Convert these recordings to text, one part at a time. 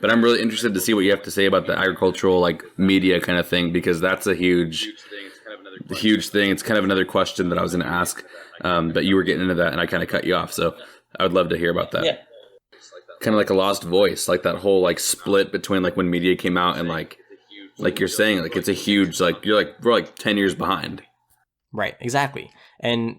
But I'm really interested to see what you have to say about the agricultural like media kind of thing, because that's a huge thing. It's kind of another question that I was going to ask, but you were getting into that and I kind of cut you off. So I would love to hear about that. Yeah. Kind of like a lost voice, like that whole like split between like when media came out and like you're saying, like it's a huge, like we're like 10 years behind. Right, exactly. And,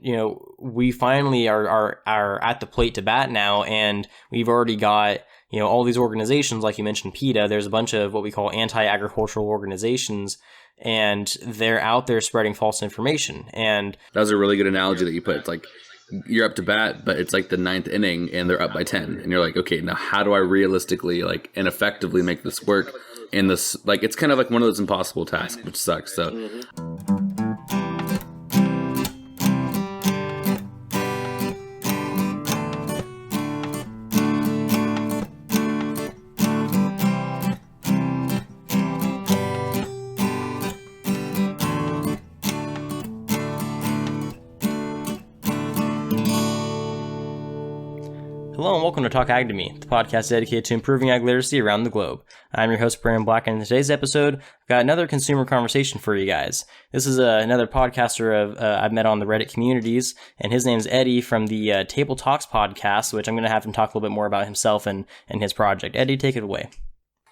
we finally are at the plate to bat now, and we've already got, all these organizations, like you mentioned, PETA. There's a bunch of what we call anti-agricultural organizations, and they're out there spreading false information. And that was a really good analogy that you put. It's like you're up to bat, but it's like the 9th inning, and they're up by 10. And you're like, okay, now how do I realistically, like, and effectively make this work? And this, like, it's kind of like one of those impossible tasks, which sucks. So. Hello and welcome to Talk Ag to Me, the podcast dedicated to improving ag literacy around the globe. I'm your host, Brandon Black, and in today's episode, I've got another consumer conversation for you guys. This is another podcaster I've met on the Reddit communities, and his name is Eddie from the Table Talks podcast, which I'm going to have him talk a little bit more about himself and his project. Eddie, take it away.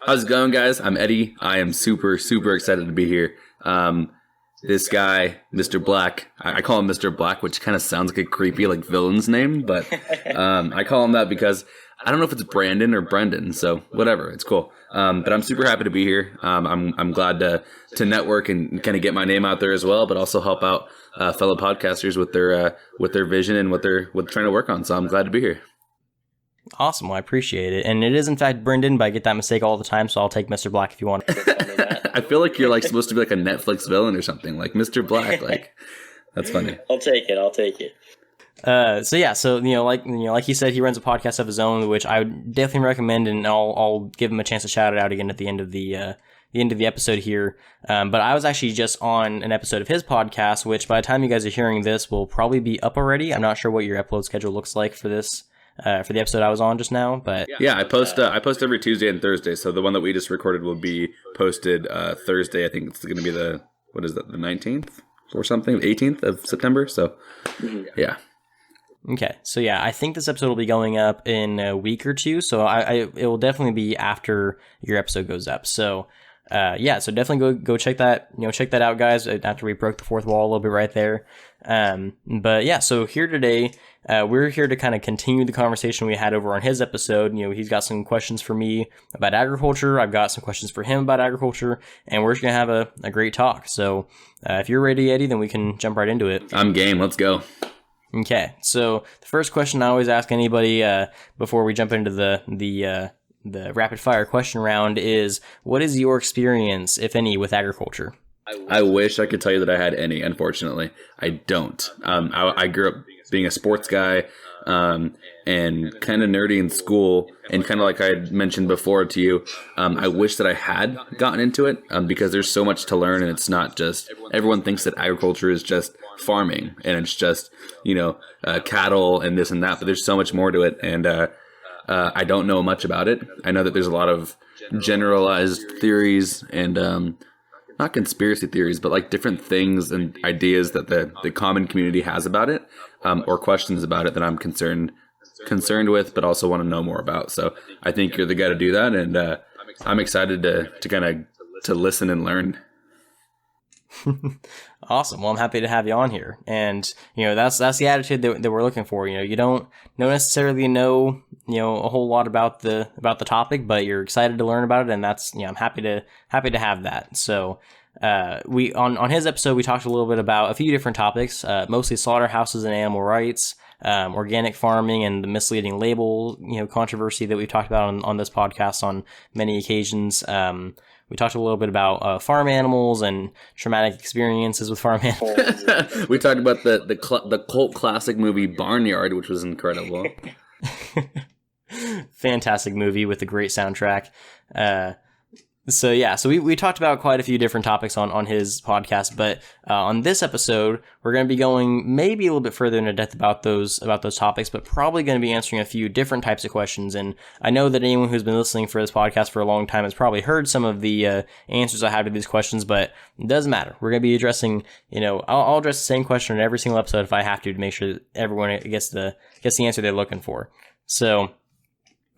How's it going, guys? I'm Eddie. I am super excited to be here. This guy, Mr. Black, I call him Mr. Black, which kind of sounds like a creepy like villain's name, but I call him that because I don't know if it's Brandon or Brendan, so whatever, it's cool. But I'm super happy to be here. I'm glad to network and kind of get my name out there as well, but also help out fellow podcasters with their vision and what they're trying to work on. So I'm glad to be here. Awesome. Well, I appreciate it. And it is, in fact, Brendan, but I get that mistake all the time, so I'll take Mr. Black if you want. I feel like you're like supposed to be like a Netflix villain or something, like Mr. Black. Like, that's funny. I'll take it. Like he said, he runs a podcast of his own, which I would definitely recommend, and I'll give him a chance to shout it out again at the end of the episode here. But I was actually just on an episode of his podcast, which by the time you guys are hearing this will probably be up already. I'm not sure what your upload schedule looks like for this. For the episode I was on just now, but yeah, I post every Tuesday and Thursday. So the one that we just recorded will be posted Thursday. I think it's going to be the 19th or something, the 18th of September. So yeah. Okay, so yeah, I think this episode will be going up in a week or two. So it will definitely be after your episode goes up. So so definitely go check that out, guys. After we broke the fourth wall a little bit right there. But yeah, so here today, we're here to kind of continue the conversation we had over on his episode. He's got some questions for me about agriculture. I've got some questions for him about agriculture, and we're just going to have a great talk. So, if you're ready, Eddie, then we can jump right into it. I'm game. Let's go. Okay. So the first question I always ask anybody, before we jump into the rapid fire question round is, what is your experience, if any, with agriculture? I wish I could tell you that I had any. Unfortunately, I don't. I grew up being a sports guy and kind of nerdy in school. And kind of like I had mentioned before to you, I wish that I had gotten into it because there's so much to learn. And it's not just, everyone thinks that agriculture is just farming and it's just, cattle and this and that. But there's so much more to it. And I don't know much about it. I know that there's a lot of generalized theories and not conspiracy theories, but like different things and ideas that the common community has about it, or questions about it that I'm concerned with, but also want to know more about. So I think you're the guy to do that, and I'm excited to kind of to listen and learn. Awesome. Well, I'm happy to have you on here, and that's the attitude that we're looking for. You don't necessarily know a whole lot about the topic, but you're excited to learn about it, and that's I'm happy to have that. So we on his episode we talked a little bit about a few different topics, mostly slaughterhouses and animal rights, organic farming, and the misleading label controversy that we've talked about on this podcast on many occasions. We talked a little bit about farm animals and traumatic experiences with farm animals. We talked about the cult classic movie Barnyard, which was incredible. Fantastic movie with a great soundtrack. So yeah, so we talked about quite a few different topics on his podcast, but on this episode, we're going to be going maybe a little bit further into depth about those topics, but probably going to be answering a few different types of questions. And I know that anyone who's been listening for this podcast for a long time has probably heard some of the answers I have to these questions, but it doesn't matter. We're going to be addressing, I'll address the same question in every single episode if I have to make sure that everyone gets the answer they're looking for. So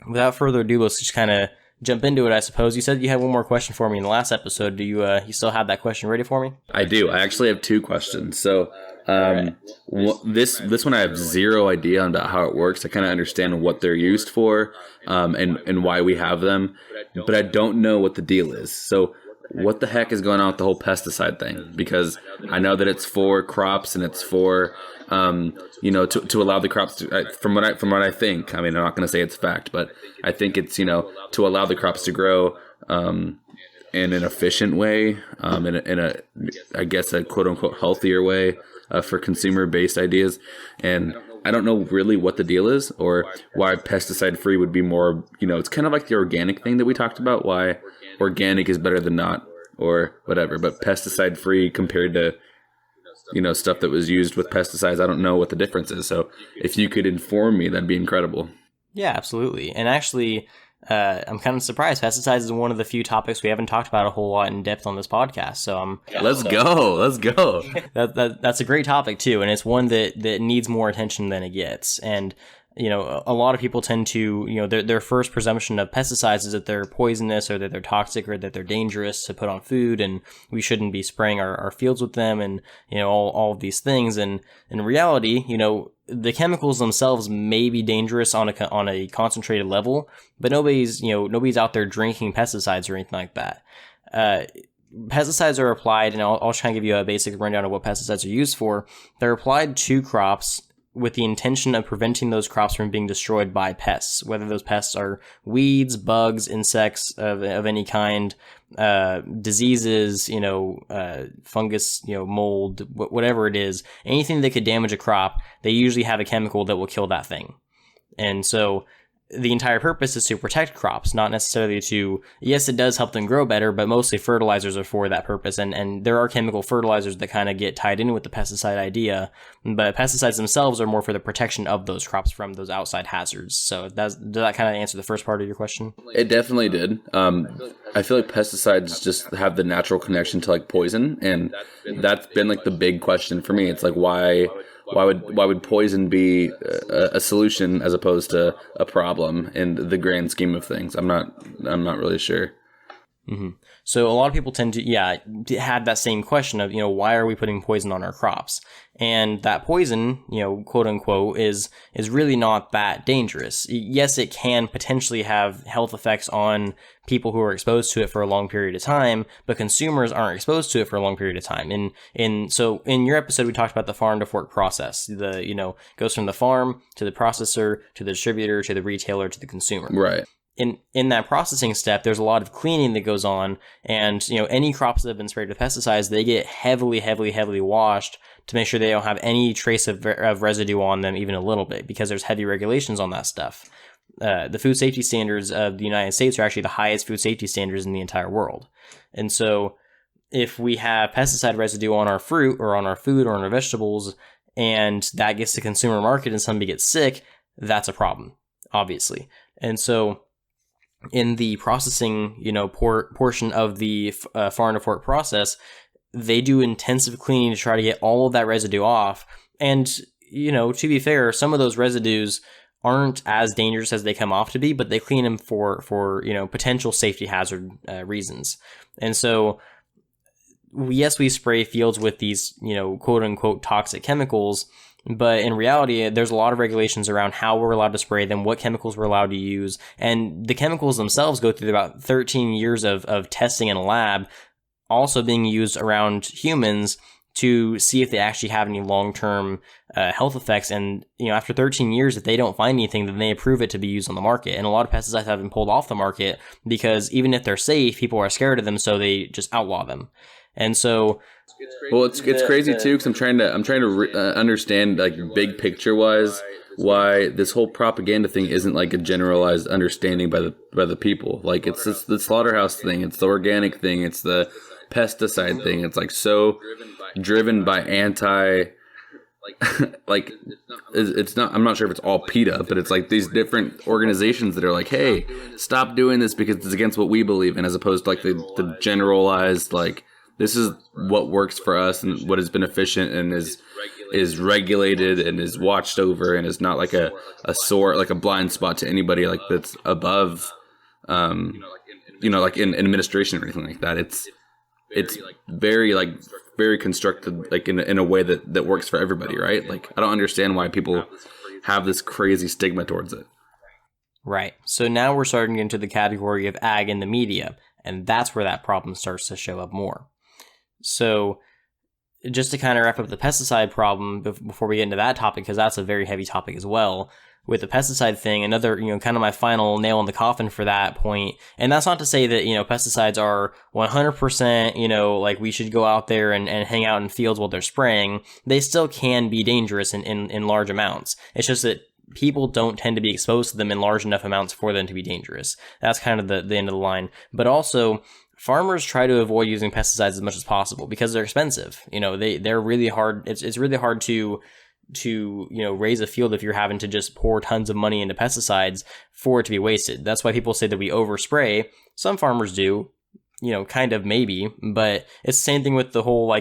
without further ado, let's just kind of jump into it, I suppose. You said you had one more question for me in the last episode. Do you still have that question ready for me? I do. I actually have two questions. So this one I have zero idea about how it works. I kind of understand what they're used for and why we have them, but I don't know what the deal is. So what the heck is going on with the whole pesticide thing? Because I know that it's for crops and it's for to allow the crops to, from what I think, I mean, I'm not going to say it's fact, but I think it's, to allow the crops to grow in an efficient way, in a I guess a quote unquote healthier way for consumer based ideas. And I don't know really what the deal is or why pesticide free would be more, it's kind of like the organic thing that we talked about, why organic is better than not or whatever, but pesticide free compared to stuff that was used with pesticides, I don't know what the difference is. So if you could inform me, that'd be incredible. Yeah, absolutely. And actually, I'm kind of surprised. Pesticides is one of the few topics we haven't talked about a whole lot in depth on this podcast. So let's go. That's a great topic too, and it's one that needs more attention than it gets. And a lot of people tend to, their first presumption of pesticides is that they're poisonous or that they're toxic or that they're dangerous to put on food and we shouldn't be spraying our fields with them and, all of these things. And in reality, the chemicals themselves may be dangerous on a concentrated level, but nobody's out there drinking pesticides or anything like that. Pesticides are applied, and I'll try and give you a basic rundown of what pesticides are used for. They're applied to crops with the intention of preventing those crops from being destroyed by pests, whether those pests are weeds, bugs, insects of any kind, diseases, fungus, mold, whatever it is, anything that could damage a crop, they usually have a chemical that will kill that thing. And so the entire purpose is to protect crops, not necessarily to, yes, it does help them grow better, but mostly fertilizers are for that purpose. And there are chemical fertilizers that kind of get tied in with the pesticide idea, but pesticides themselves are more for the protection of those crops from those outside hazards. So does that kind of answer the first part of your question? It definitely did. I feel like pesticides just have the natural connection to like poison. And that's been like the big question for me. It's like, why would poison be a solution as opposed to a problem in the grand scheme of things? I'm not really sure. Mm-hmm. So a lot of people tend to have that same question of, why are we putting poison on our crops? And that poison, quote unquote, is really not that dangerous. Yes, it can potentially have health effects on people who are exposed to it for a long period of time, but consumers aren't exposed to it for a long period of time. So in your episode, we talked about the farm to fork process. Goes from the farm to the processor to the distributor to the retailer to the consumer. Right. In that processing step, there's a lot of cleaning that goes on, and any crops that have been sprayed with pesticides, they get heavily washed to make sure they don't have any trace of residue on them, even a little bit, because there's heavy regulations on that stuff. The food safety standards of the United States are actually the highest food safety standards in the entire world, and so if we have pesticide residue on our fruit or on our food or on our vegetables, and that gets to consumer market and somebody gets sick, that's a problem, obviously. And so in the processing, portion of the farm to fork process, they do intensive cleaning to try to get all of that residue off. And, to be fair, some of those residues aren't as dangerous as they come off to be, but they clean them for potential safety hazard reasons. And so, yes, we spray fields with these, quote unquote toxic chemicals, but in reality, there's a lot of regulations around how we're allowed to spray them, what chemicals we're allowed to use, and the chemicals themselves go through about 13 years of testing in a lab, also being used around humans to see if they actually have any long-term health effects. And, after 13 years, if they don't find anything, then they approve it to be used on the market. And a lot of pesticides have been pulled off the market because even if they're safe, people are scared of them, so they just outlaw them. And so, well, it's crazy too, because I'm trying to understand like big picture wise why this whole propaganda thing isn't like a generalized understanding by the people. Like it's the slaughterhouse thing, it's the organic thing, it's the pesticide thing. It's like so driven by anti. Like it's not. I'm not sure if it's all PETA, but it's like these different organizations that are like, hey, stop doing this because it's against what we believe in, as opposed to like the generalized like this is what works for us and what is beneficent and is regulated and is watched over and is not like a sore like a blind spot to anybody like that's above like in administration or anything like that. It's very constructed like in a way that works for everybody, right? Like I don't understand why people have this crazy stigma towards it. Right. So now we're starting into the category of ag in the media, and that's where that problem starts to show up more. So just to kind of wrap up the pesticide problem before we get into that topic, because that's a very heavy topic as well. With the pesticide thing, another, kind of my final nail in the coffin for that point. And that's not to say that, pesticides are 100%, like we should go out there and hang out in fields while they're spraying. They still can be dangerous in large amounts. It's just that people don't tend to be exposed to them in large enough amounts for them to be dangerous. That's kind of the end of the line. But also, farmers try to avoid using pesticides as much as possible because they're expensive. They're really hard. It's really hard to raise a field if you're having to just pour tons of money into pesticides for it to be wasted. That's why people say that we overspray. Some farmers do, kind of maybe, but it's the same thing with the whole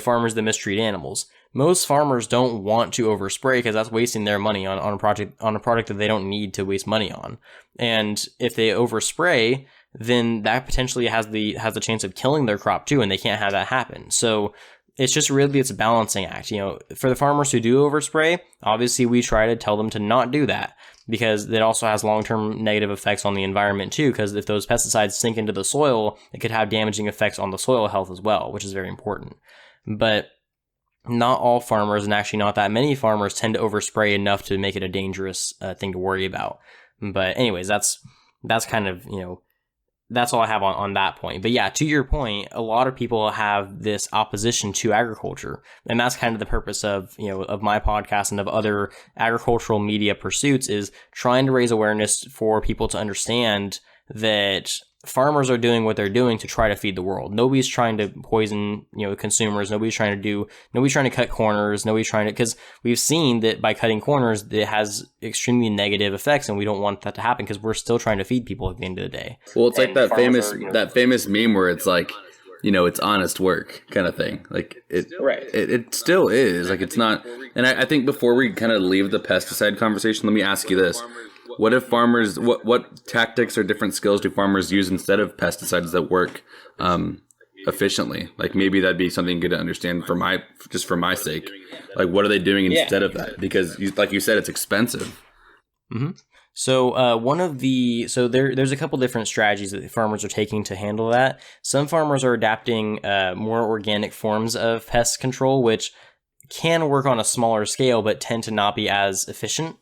farmers that mistreat animals. Most farmers don't want to overspray because that's wasting their money on a product that they don't need to waste money on. And if they overspray, then that potentially has the chance of killing their crop too, and they can't have that happen. So it's a balancing act. For the farmers who do overspray, obviously we try to tell them to not do that because it also has long-term negative effects on the environment too, because if those pesticides sink into the soil, it could have damaging effects on the soil health as well, which is very important. But not all farmers, and actually not that many farmers, tend to overspray enough to make it a dangerous thing to worry about. But anyways, that's kind of, that's all I have on that point. But yeah, to your point, a lot of people have this opposition to agriculture. And that's kind of the purpose of, of my podcast and of other agricultural media pursuits, is trying to raise awareness for people to understand that farmers are doing what they're doing to try to feed the world. Nobody's trying to poison, consumers. Nobody's trying to cut corners. Because we've seen that by cutting corners, it has extremely negative effects, and we don't want that to happen because we're still trying to feed people at the end of the day. Well, it's like that famous meme where it's like, it's honest work kind of thing. Like it still is. Like it's not. And I think before we kind of leave the pesticide conversation, let me ask you this. What if farmers, what tactics or different skills do farmers use instead of pesticides that work efficiently? Like maybe that'd be something good to understand for my sake. Like what are they doing instead of that? Because like you said, it's expensive. Mm-hmm. So there's a couple different strategies that farmers are taking to handle that. Some farmers are adapting more organic forms of pest control, which can work on a smaller scale, but tend to not be as efficient.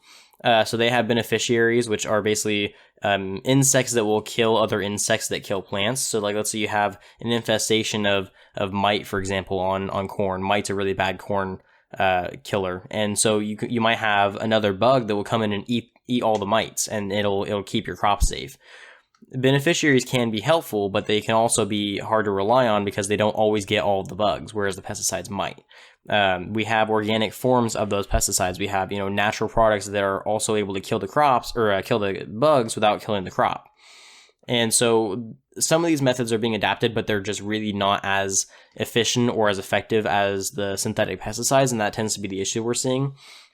So they have beneficiaries, which are basically insects that will kill other insects that kill plants. So like, let's say you have an infestation of mite, for example, on corn. Mite's a really bad corn killer. And so you might have another bug that will come in and eat all the mites, and it'll keep your crop safe. Beneficiaries can be helpful, but they can also be hard to rely on because they don't always get all of the bugs, whereas the pesticides might. We have organic forms of those pesticides. We have, natural products that are also able to kill the crops or kill the bugs without killing the crop. And so some of these methods are being adapted, but they're just really not as efficient or as effective as the synthetic pesticides, and that tends to be the issue we're seeing.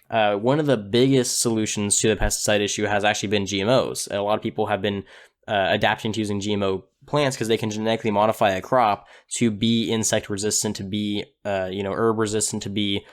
One of the biggest solutions to the pesticide issue has actually been GMOs. A lot of people have been adapting to using GMO plants because they can genetically modify a crop to be insect resistant, to be herb resistant, to be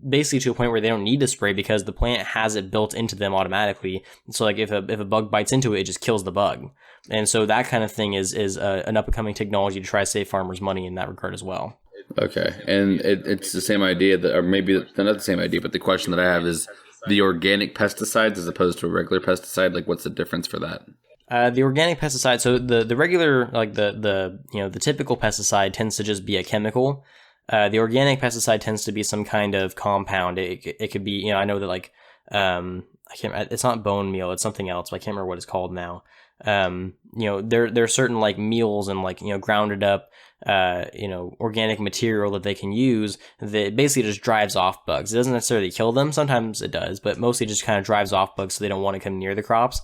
basically to a point where they don't need to spray because the plant has it built into them automatically. So like if a bug bites into it, it just kills the bug. And so that kind of thing is an up and coming technology to try to save farmers money in that regard as well. Okay, and it's the same idea or maybe not the same idea, but the question that I have is the organic pesticides as opposed to a regular pesticide. Like, what's the difference for that? The organic pesticide, so the regular, like the typical pesticide tends to just be a chemical. The organic pesticide tends to be some kind of compound. It could be, I know that like I can't. It's not bone meal. It's something else. But I can't remember what it's called now. There are certain like meals and like grounded up, organic material that they can use that basically just drives off bugs. It doesn't necessarily kill them. Sometimes it does, but mostly just kind of drives off bugs so they don't want to come near the crops.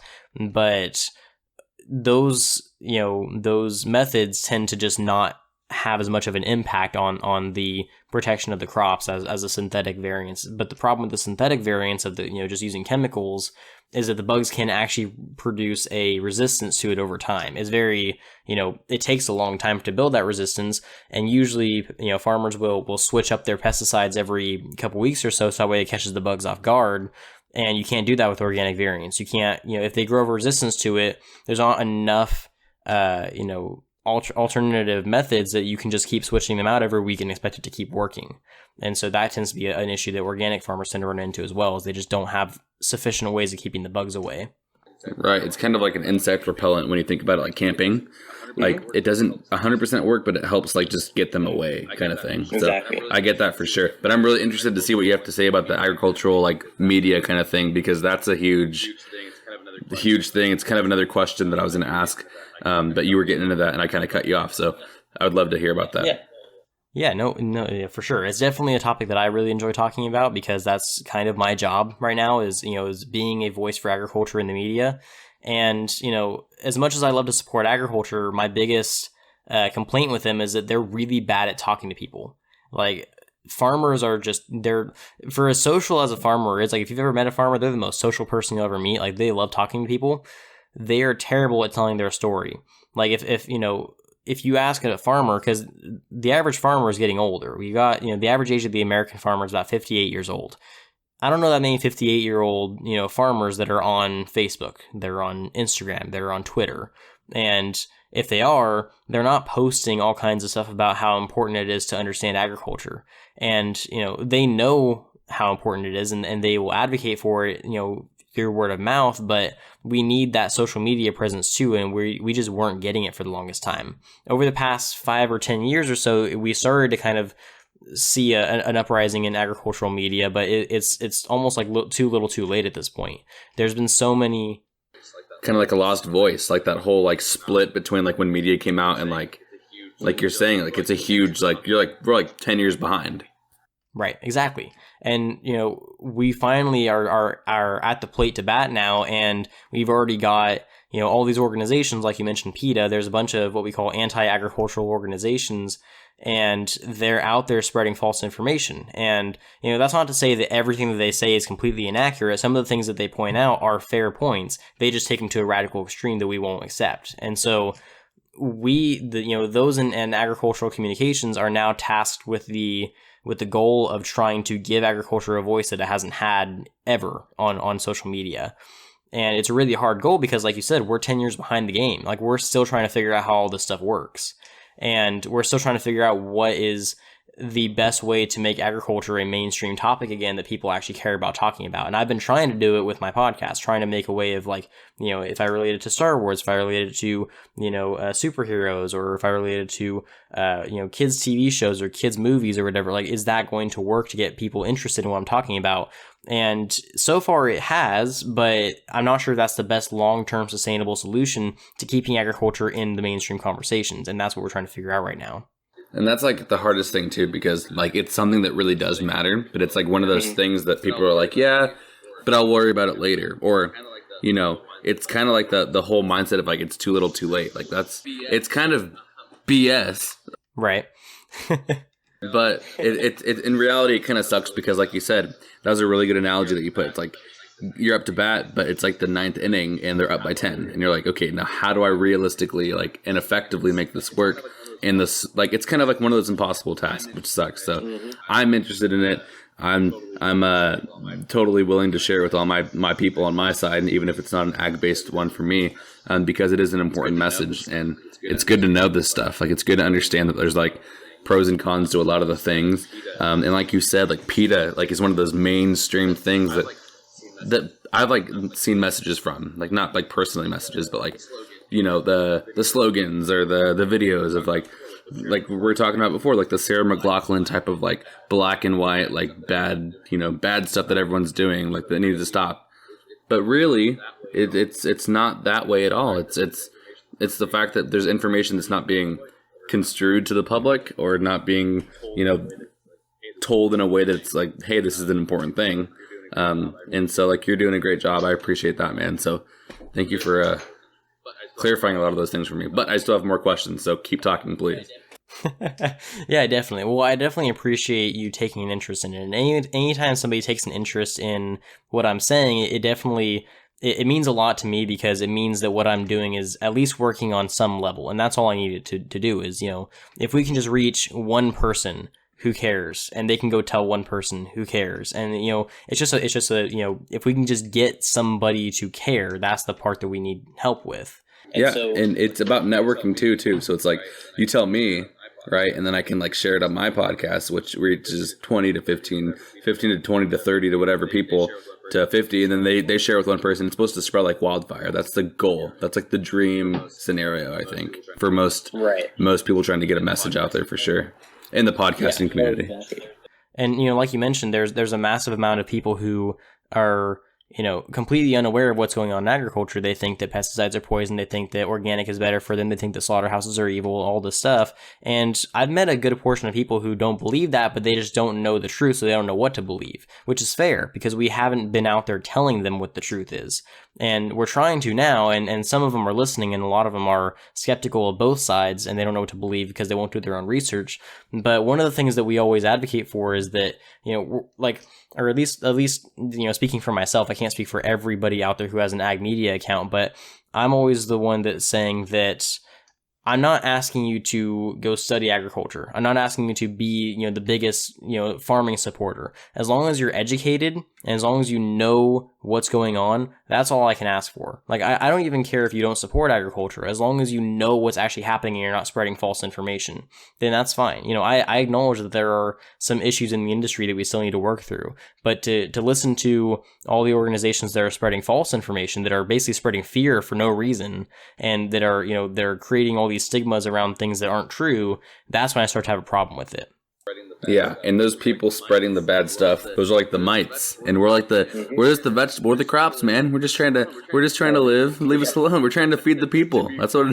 But those methods tend to just not have as much of an impact on the protection of the crops as the synthetic variants. But the problem with the synthetic variants of the just using chemicals is that the bugs can actually produce a resistance to it over time. It's very, it takes a long time to build that resistance, and usually, farmers will switch up their pesticides every couple weeks or so that way it catches the bugs off guard. And you can't do that with organic variants. You can't, if they grow resistance to it, there's not enough, alternative methods that you can just keep switching them out every week and expect it to keep working. And so that tends to be an issue that organic farmers tend to run into as well, is they just don't have sufficient ways of keeping the bugs away. Right. It's kind of like an insect repellent when you think about it, like camping. Like it doesn't 100% work, but it helps like just get them away kind of thing. Exactly. So I get that for sure. But I'm really interested to see what you have to say about the agricultural like media kind of thing, because that's a huge thing. It's kind of another question that I was going to ask, but you were getting into that and I kind of cut you off. So I would love to hear about that. Yeah, no, for sure. It's definitely a topic that I really enjoy talking about, because that's kind of my job right now is being a voice for agriculture in the media. And, as much as I love to support agriculture, my biggest complaint with them is that they're really bad at talking to people. Like, farmers are they're, for as social as a farmer is, like, if you've ever met a farmer, they're the most social person you'll ever meet. Like, they love talking to people. They are terrible at telling their story. Like, if you ask a farmer, because the average farmer is getting older. We got, the average age of the American farmer is about 58 years old. I don't know that many 58-year-old, farmers that are on Facebook, they're on Instagram, they're on Twitter. And if they are, they're not posting all kinds of stuff about how important it is to understand agriculture. And, they know how important it is, and they will advocate for it, through word of mouth, but we need that social media presence too, and we just weren't getting it for the longest time. Over the past 5 or 10 years or so, we started to kind of see an uprising in agricultural media, but it's almost like too little too late at this point. There's been so many... Kind of like a lost voice, like that whole like split between like when media came out and like you're saying, like it's a huge, like we're like 10 years behind. Right, exactly. And, we finally are at the plate to bat now, and we've already got, all these organizations, like you mentioned, PETA. There's a bunch of what we call anti-agricultural organizations, and they're out there spreading false information. And, that's not to say that everything that they say is completely inaccurate. Some of the things that they point out are fair points. They just take them to a radical extreme that we won't accept. And so those in agricultural communications are now tasked with the goal of trying to give agriculture a voice that it hasn't had ever on social media. And it's a really hard goal because, like you said, we're 10 years behind the game. Like, we're still trying to figure out how all this stuff works. And we're still trying to figure out what is the best way to make agriculture a mainstream topic again that people actually care about talking about. And I've been trying to do it with my podcast, trying to make a way of, like, if I related to Star Wars, if I related to, superheroes, or if I related to, kids TV shows or kids movies or whatever, like, is that going to work to get people interested in what I'm talking about? And so far it has, but I'm not sure that's the best long-term sustainable solution to keeping agriculture in the mainstream conversations. And that's what we're trying to figure out right now. And that's like the hardest thing too, because like it's something that really does matter, but it's like one of those things that people are like, yeah, but I'll worry about it later. Or, it's kind of like the whole mindset of like, it's too little too late. Like it's kind of BS. Right. But it in reality, it kind of sucks because, like you said, that was a really good analogy that you put. It's like you're up to bat, but it's like the 9th inning and they're up by 10. And you're like, okay, now how do I realistically like and effectively make this work? And this, like, it's kind of like one of those impossible tasks, which sucks. So I'm interested in it. I'm totally willing to share with all my people on my side, and even if it's not an ag-based one for me, because it is an important message. And it's good to know this stuff. Like, it's good to understand that there's like pros and cons to a lot of the things. And like you said, like PETA, like, is one of those mainstream things that I've like seen messages from, like, not like personally messages, but like, the slogans or the videos of like like we were talking about before, like the Sarah McLachlan type of like black and white, like bad, bad stuff that everyone's doing, like that needs to stop. But really, it's not that way at all. It's the fact that there's information that's not being construed to the public or not being, told in a way that's like, hey, this is an important thing. And so like you're doing a great job. I appreciate that, man. So thank you for clarifying a lot of those things for me. But I still have more questions, so keep talking, please. Yeah, definitely. Well, I definitely appreciate you taking an interest in it. And anytime somebody takes an interest in what I'm saying, it definitely it means a lot to me, because it means that what I'm doing is at least working on some level. And that's all I needed to do is, if we can just reach one person who cares, and they can go tell one person who cares. And, it's just if we can just get somebody to care, that's the part that we need help with. And it's about networking too. So it's like, you tell me, right? And then I can like share it on my podcast, which reaches 20 to 15 to 20 to 30 to whatever people to 50. And then they share with one person. It's supposed to spread like wildfire. That's the goal. That's like the dream scenario, I think, for most people trying to get a message out there, for sure, in the podcasting community. And, like you mentioned, there's a massive amount of people who are, completely unaware of what's going on in agriculture. They think that pesticides are poison. They think that organic is better for them. They think that slaughterhouses are evil, all this stuff. And I've met a good portion of people who don't believe that, but they just don't know the truth, so they don't know what to believe, which is fair, because we haven't been out there telling them what the truth is. And we're trying to now, and some of them are listening, and a lot of them are skeptical of both sides, and they don't know what to believe because they won't do their own research. But one of the things that we always advocate for is that, or at least, speaking for myself, I can't speak for everybody out there who has an ag media account, but I'm always the one that's saying that I'm not asking you to go study agriculture. I'm not asking you to be, the biggest, farming supporter. As long as you're educated and as long as you know what's going on, that's all I can ask for. Like, I don't even care if you don't support agriculture. As long as you know what's actually happening and you're not spreading false information, then that's fine. I acknowledge that there are some issues in the industry that we still need to work through. But to listen to all the organizations that are spreading false information, that are basically spreading fear for no reason, and that are, they're creating all these stigmas around things that aren't true, that's when I start to have a problem with it. Yeah, and those people spreading the bad stuff, those are like the mites, and we're just the vegetable, we're the crops, man. We're just trying to live. Leave us alone. We're trying to feed the people. That's what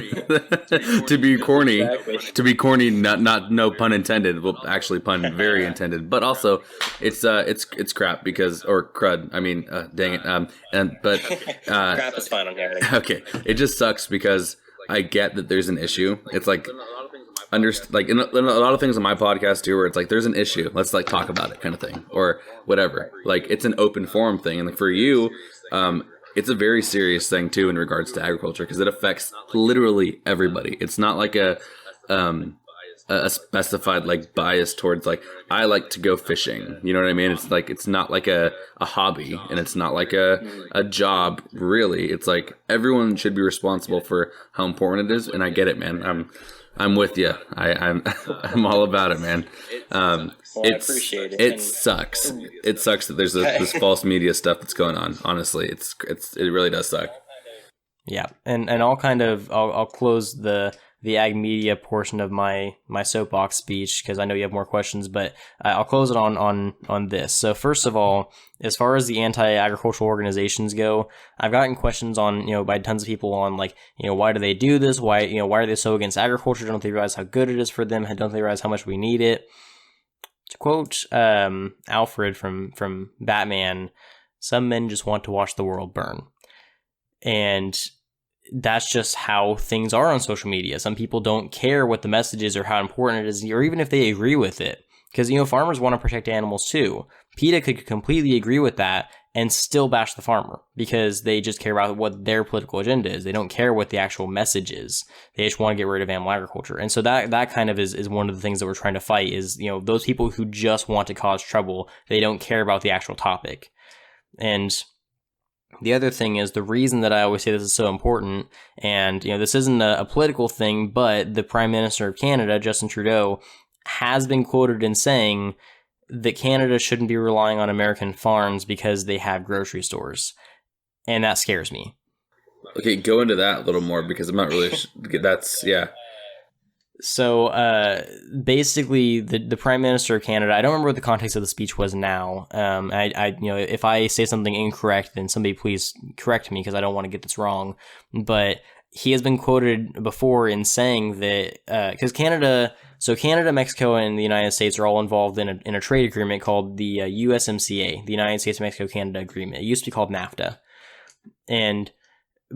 to be corny, not no pun intended. Well, actually, pun very intended. But also, it's crap because, or crud. I mean, dang it. Crap is fine on here. Okay, it just sucks because I get that there's an issue. It's like, like in a lot of things on my podcast too, where it's like, there's an issue, let's like talk about it, kind of thing, or whatever. Like, it's an open forum thing, and like for you, it's a very serious thing too in regards to agriculture, because it affects literally everybody. It's not like a specified like bias towards like, I like to go fishing, you know what I mean? It's like, it's not like a hobby, and it's not like a job, really. It's like, everyone should be responsible for how important it is, and I get it, man. I'm with you. I'm all about it, man. I appreciate it. It sucks. It sucks that there's this false media stuff that's going on. Honestly, it really does suck. Yeah, and I'll close the ag media portion of my soapbox speech, because I know you have more questions, but I'll close it on this. So first of all, as far as the anti-agricultural organizations go, I've gotten questions on, by tons of people on like, why do they do this? Why are they so against agriculture? Don't they realize how good it is for them? Don't they realize how much we need it? To quote Alfred from Batman, some men just want to watch the world burn. And that's just how things are on social media. Some people don't care what the message is or how important it is, or even if they agree with it. Because, farmers want to protect animals too. PETA could completely agree with that and still bash the farmer, because they just care about what their political agenda is. They don't care what the actual message is. They just want to get rid of animal agriculture. And so that kind of is one of the things that we're trying to fight is, those people who just want to cause trouble. They don't care about the actual topic. And the other thing is, the reason that I always say this is so important, and this isn't a political thing, but the Prime Minister of Canada, Justin Trudeau, has been quoted in saying that Canada shouldn't be relying on American farms because they have grocery stores. And that scares me. Okay, go into that a little more, because I'm not really... yeah. So basically, the Prime Minister of Canada, I don't remember what the context of the speech was now. If I say something incorrect, then somebody please correct me because I don't want to get this wrong. But he has been quoted before in saying that because Canada, Mexico, and the United States are all involved in a trade agreement called the USMCA, the United States Mexico Canada Agreement. It used to be called NAFTA, and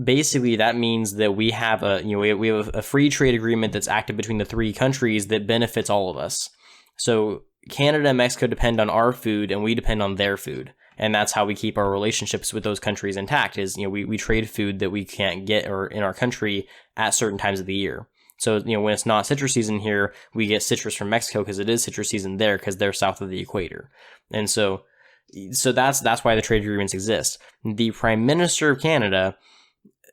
basically that means that we have we have a free trade agreement that's active between the three countries that benefits all of us. So Canada and Mexico depend on our food and we depend on their food. And that's how we keep our relationships with those countries intact is, we trade food that we can't get or in our country at certain times of the year. So, when it's not citrus season here, we get citrus from Mexico because it is citrus season there because they're south of the equator. And so that's why the trade agreements exist. The Prime Minister of Canada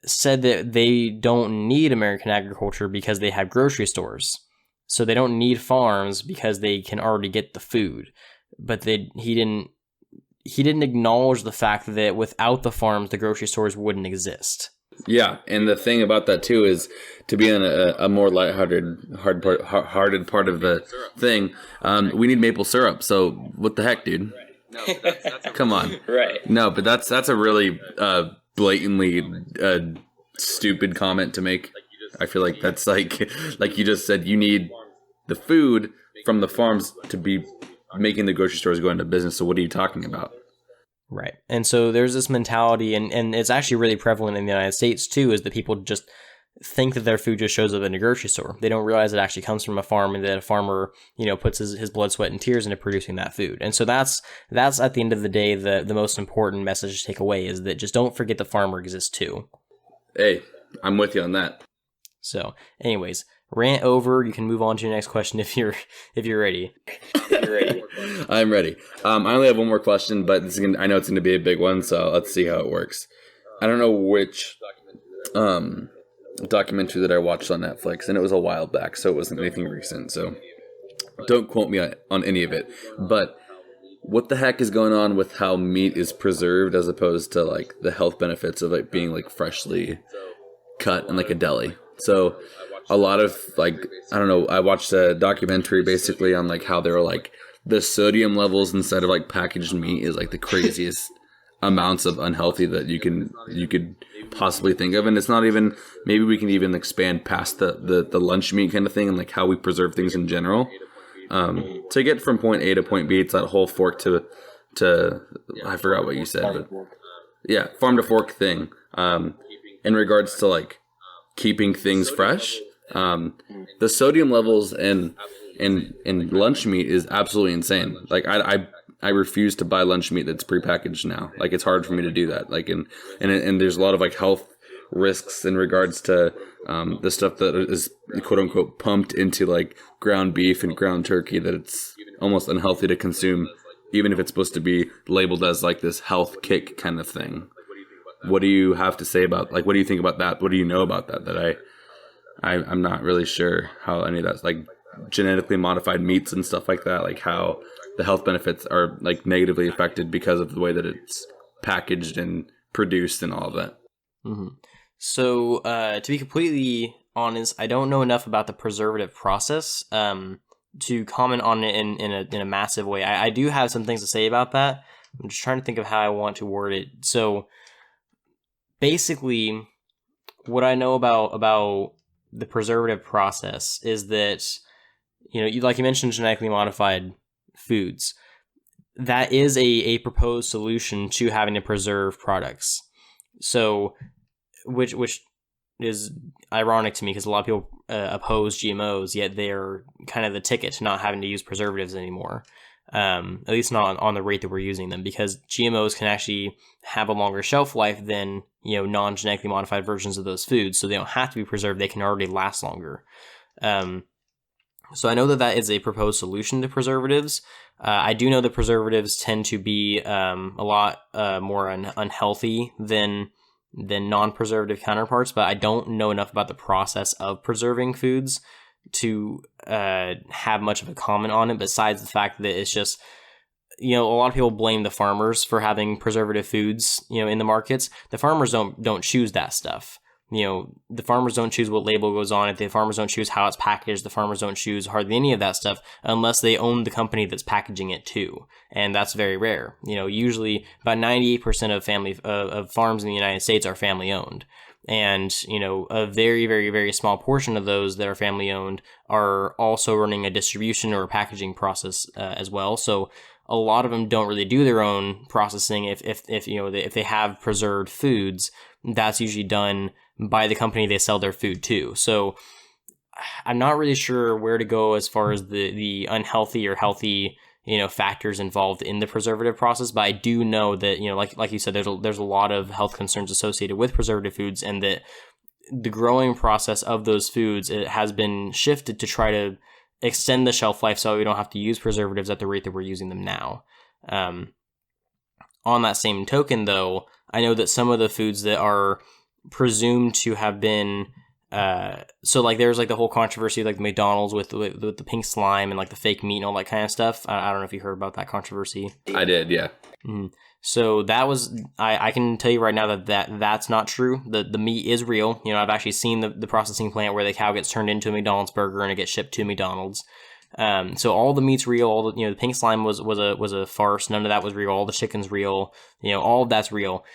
said that they don't need American agriculture because they have grocery stores. So they don't need farms because they can already get the food. But he didn't acknowledge the fact that without the farms, the grocery stores wouldn't exist. Yeah, and the thing about that too is to be in a more lighthearted, hearted part of the thing. We need maple syrup. So what the heck, dude? Come on. Right. No, but that's a really blatantly stupid comment to make. I feel like that's like you just said, you need the food from the farms to be making the grocery stores go into business. So what are you talking about? Right. And so there's this mentality, and it's actually really prevalent in the United States too, is that people just think that their food just shows up in a grocery store. They don't realize it actually comes from a farm and that a farmer, puts his blood, sweat, and tears into producing that food. And so that's at the end of the day, the most important message to take away is that just don't forget the farmer exists too. Hey, I'm with you on that. So anyways, rant over. You can move on to your next question if you're ready. I'm ready. I only have one more question, but I know it's going to be a big one, so let's see how it works. I don't know which documentary that I watched on Netflix, and it was a while back, so it wasn't anything recent, so don't quote me on any of it. But what the heck is going on with how meat is preserved as opposed to like the health benefits of it being like freshly cut in like a deli? So a lot of I watched a documentary basically on like how they were like the sodium levels inside of like packaged meat is like the craziest amounts of unhealthy that you could possibly think of. And it's not even, maybe we can even expand past the lunch meat kind of thing and like how we preserve things in general. To get from point A to point B, it's that whole fork to I forgot what you said, but yeah, farm to fork thing. In regards to like keeping things fresh, the sodium levels in lunch meat is absolutely insane. Like I refuse to buy lunch meat that's prepackaged now. Like it's hard for me to do that. Like and there's a lot of like health risks in regards to the stuff that is quote unquote pumped into like ground beef and ground turkey, that it's almost unhealthy to consume, even if it's supposed to be labeled as like this health kick kind of thing. What do you have to say about, like, what do you think about that? What do you know about that I'm not really sure how any of that's like genetically modified meats and stuff like that, like how the health benefits are like negatively affected because of the way that it's packaged and produced and all of that. Mm-hmm. So to be completely honest, I don't know enough about the preservative process to comment on it in a massive way. I do have some things to say about that. I'm just trying to think of how I want to word it. So basically, what I know about the preservative process is that, like you mentioned, genetically modified foods. That is a proposed solution to having to preserve products. So, which is ironic to me because a lot of people oppose GMOs, yet they're kind of the ticket to not having to use preservatives anymore. At least not on the rate that we're using them, because GMOs can actually have a longer shelf life than non-genetically modified versions of those foods, so they don't have to be preserved. They can already last longer. So I know that is a proposed solution to preservatives. I do know that preservatives tend to be a lot more unhealthy than non-preservative counterparts, but I don't know enough about the process of preserving foods to have much of a comment on it, besides the fact that it's just, a lot of people blame the farmers for having preservative foods, in the markets. The farmers don't choose that stuff. the farmers don't choose what label goes on it. The farmers don't choose how it's packaged. The farmers don't choose hardly any of that stuff unless they own the company that's packaging it too. And that's very rare. Usually about 98% of farms in the United States are family owned. And, a very, very, very small portion of those that are family owned are also running a distribution or a packaging process as well. So a lot of them don't really do their own processing. If they have preserved foods, that's usually done by the company they sell their food to. So I'm not really sure where to go as far as the unhealthy or healthy factors involved in the preservative process, but I do know that like you said, there's a lot of health concerns associated with preservative foods, and that the growing process of those foods, it has been shifted to try to extend the shelf life so we don't have to use preservatives at the rate that we're using them now. On that same token, though, I know that some of the foods that are presumed to have been so like there's like the whole controversy like McDonald's with the pink slime and like the fake meat and all that kind of stuff. I don't know if you heard about that controversy. I did, yeah. Mm-hmm. So that was I can tell you right now that's not true. The meat is real. I've actually seen the processing plant where the cow gets turned into a McDonald's burger and it gets shipped to McDonald's. So all the meat's real. All the pink slime was a farce. None of that was real. All the chicken's real. All of that's real.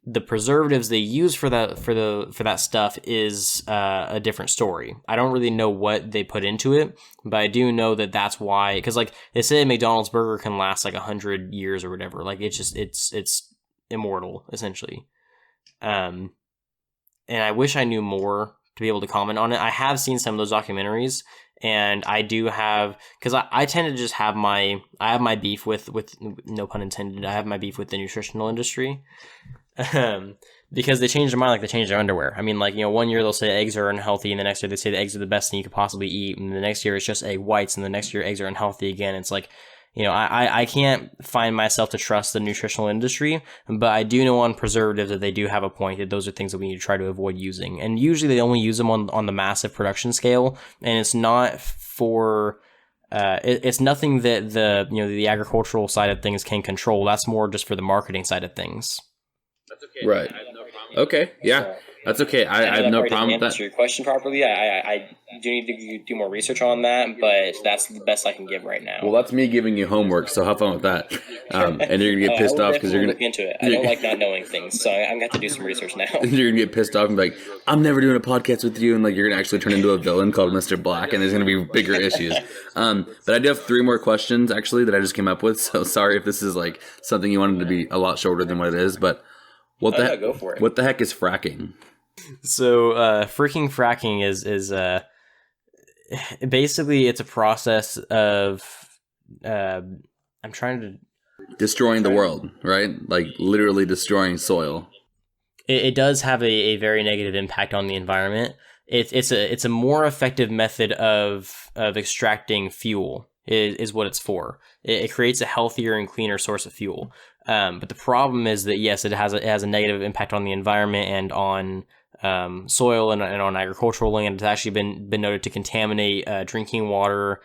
The preservatives they use for that stuff is a different story. I don't really know what they put into it, but I do know that that's why. Because like they say, a McDonald's burger can last like 100 years or whatever. Like it's immortal essentially. And I wish I knew more to be able to comment on it. I have seen some of those documentaries, and I do have, because I tend to just have my beef with no pun intended. I have my beef with the nutritional industry. Because they change their mind like they change their underwear. I mean, like, 1 year they'll say eggs are unhealthy, and the next year they say the eggs are the best thing you could possibly eat, and the next year it's just egg whites, and the next year eggs are unhealthy again. It's like, I can't find myself to trust the nutritional industry, but I do know on preservatives that they do have a point that those are things that we need to try to avoid using. And usually they only use them on the massive production scale, and it's not for... it's nothing that the agricultural side of things can control. That's more just for the marketing side of things. That's okay. Right. Okay. Yeah. That's okay. I have no problem with that. Answer your question properly. I do need to do more research on that, but that's the best I can give right now. Well, that's me giving you homework, so have fun with that. And you're gonna get pissed off because you're gonna look into it. I don't like not knowing things, so I'm gonna have to do some research now. You're gonna get pissed off and be like, "I'm never doing a podcast with you," and like you're gonna actually turn into a villain called Mr. Black, and there's gonna be bigger issues. But I do have 3 more questions actually that I just came up with. So sorry if this is like something you wanted to be a lot shorter than what it is, but. Go for it. What the heck is fracking? So, freaking fracking is basically it's a process of I'm trying to destroying the world, right? Like literally destroying soil. It does have a very negative impact on the environment. It's a more effective method of extracting fuel is what it's for. It creates a healthier and cleaner source of fuel. But the problem is that yes, it has a negative impact on the environment and on soil and on agricultural land. It's actually been noted to contaminate drinking water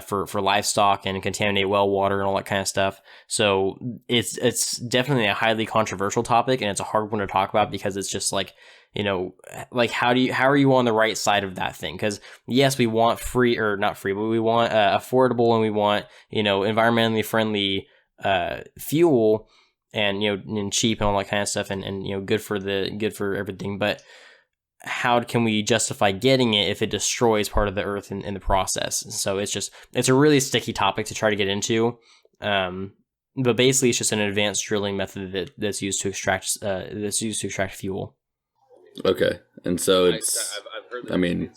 for livestock and contaminate well water and all that kind of stuff. So it's definitely a highly controversial topic, and it's a hard one to talk about because it's just like, like how are you on the right side of that thing? Because yes, we want free, or not free, but we want affordable, and we want environmentally friendly fuel, and and cheap and all that kind of stuff, and good for everything. But how can we justify getting it if it destroys part of the earth in the process? So it's a really sticky topic to try to get into. But basically, it's just an advanced drilling method that's used to extract fuel. Okay, and so it's. I mean,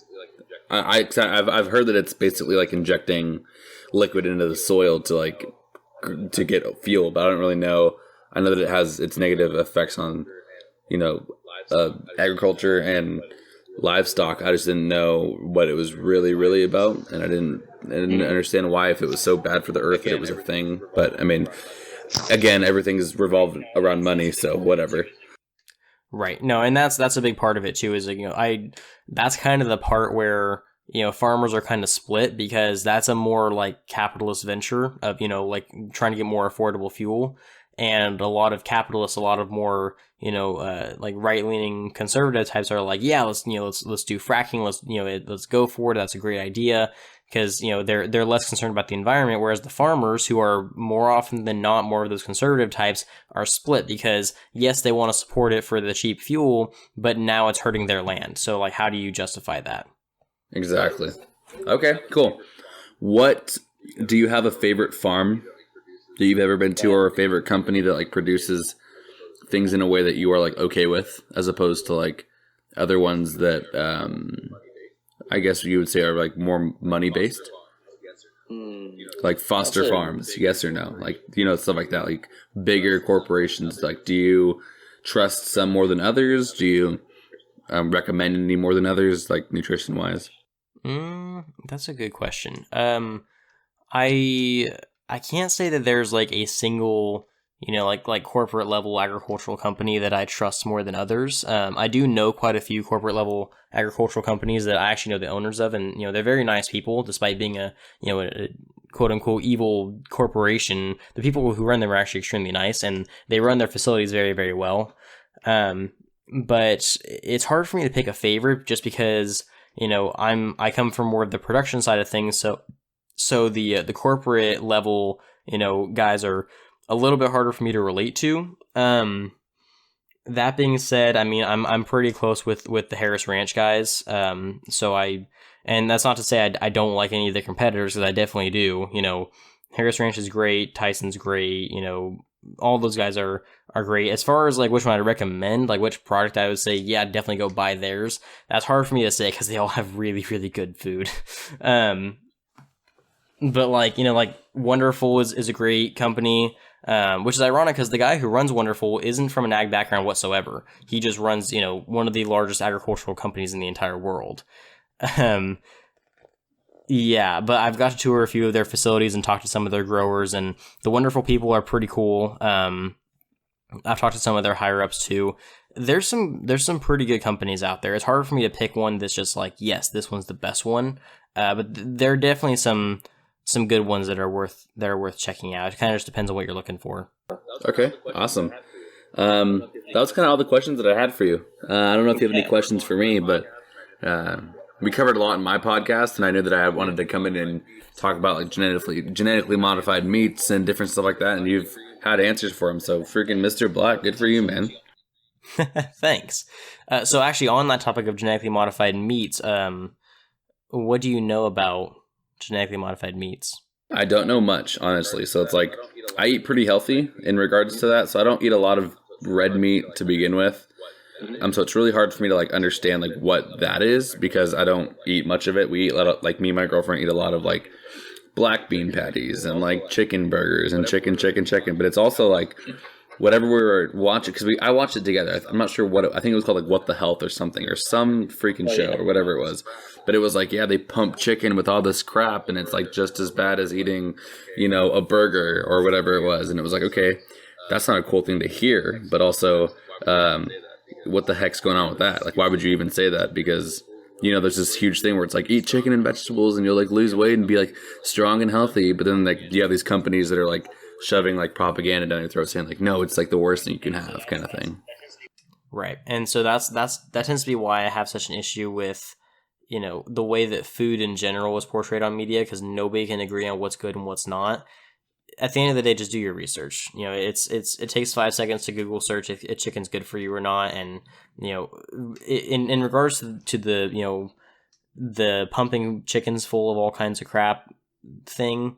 I've heard that it's basically like injecting liquid into the soil to get fuel, but I don't really know. I know that it has its negative effects on, agriculture and livestock. I just didn't know what it was really, really about, and I didn't understand why, if it was so bad for the earth, that it was a thing. But I mean, again, everything is revolved around money, so whatever. Right. No, and that's a big part of it too. Is that's kind of the part where farmers are kind of split, because that's a more like capitalist venture of like trying to get more affordable fuel. and a lot of capitalists, a lot of more, like right-leaning conservative types are like, yeah, let's do fracking, let's go for it. That's a great idea. Because they're less concerned about the environment, whereas the farmers, who are more often than not more of those conservative types, are split because yes, they want to support it for the cheap fuel, but now it's hurting their land. So like, how do you justify that? Exactly. Okay, cool. What do you have a favorite farm that you've ever been to, or a favorite company that like produces things in a way that you are like okay with, as opposed to like other ones that I guess you would say are like more money based, like Foster Farms, yes or no? Like, stuff like that, like bigger corporations. Like, do you trust some more than others? Do you recommend any more than others, like nutrition wise? That's a good question. I can't say that there's like a single, like corporate level agricultural company that I trust more than others. I do know quite a few corporate level agricultural companies that I actually know the owners of, and they're very nice people, despite being a quote unquote evil corporation. The people who run them are actually extremely nice, and they run their facilities very, very well. But it's hard for me to pick a favorite, just because I come from more of the production side of things, so the corporate level guys are a little bit harder for me to relate to. That being said, I mean, I'm pretty close with the Harris Ranch guys. And that's not to say I don't like any of the competitors, because I definitely do. Harris Ranch is great, Tyson's great, all those guys are great. As far as like which one I'd recommend, like which product I would say, yeah, definitely go buy theirs. That's hard for me to say because they all have really, really good food. But like, like Wonderful is a great company, which is ironic because the guy who runs Wonderful isn't from an ag background whatsoever. He just runs, one of the largest agricultural companies in the entire world. Yeah, but I've got to tour a few of their facilities and talk to some of their growers, and the Wonderful people are pretty cool. I've talked to some of their higher ups too. There's some pretty good companies out there. It's hard for me to pick one that's just like, yes, this one's the best one. But there are definitely some good ones that are worth checking out. It kind of just depends on what you're looking for. Okay, awesome. That was kind of all the questions that I had for you. I don't know if you have any questions for me, but we covered a lot in my podcast, and I knew that I wanted to come in and talk about like genetically modified meats and different stuff like that, and you've had answers for them. So freaking Mr. Black, good for you, man. Thanks. So actually, on that topic of genetically modified meats, what do you know about genetically modified meats? I don't know much, honestly. So it's like I eat pretty healthy in regards to that. So I don't eat a lot of red meat to begin with. So it's really hard for me to like understand like what that is, because I don't eat much of it. We eat like me and my girlfriend eat a lot of like black bean patties and like chicken burgers and chicken. But it's also like whatever we were watching, because I watched it together. I'm not sure I think it was called like What the Health or something, or some freaking show or whatever it was. But it was like, yeah, they pump chicken with all this crap, and it's like just as bad as eating, a burger or whatever it was. And it was like, okay, that's not a cool thing to hear, but also, what the heck's going on with that? Like, why would you even say that? Because, there's this huge thing where it's like, eat chicken and vegetables and you'll like lose weight and be like strong and healthy. But then like you have these companies that are like shoving like propaganda down your throat saying like, no, it's like the worst thing you can have, kind of thing. Right. And so that tends to be why I have such an issue with, the way that food in general is portrayed on media, because nobody can agree on what's good and what's not. At the end of the day, just do your research. It takes 5 seconds to Google search if chicken's good for you or not. And, in regards to the, the pumping chickens full of all kinds of crap thing,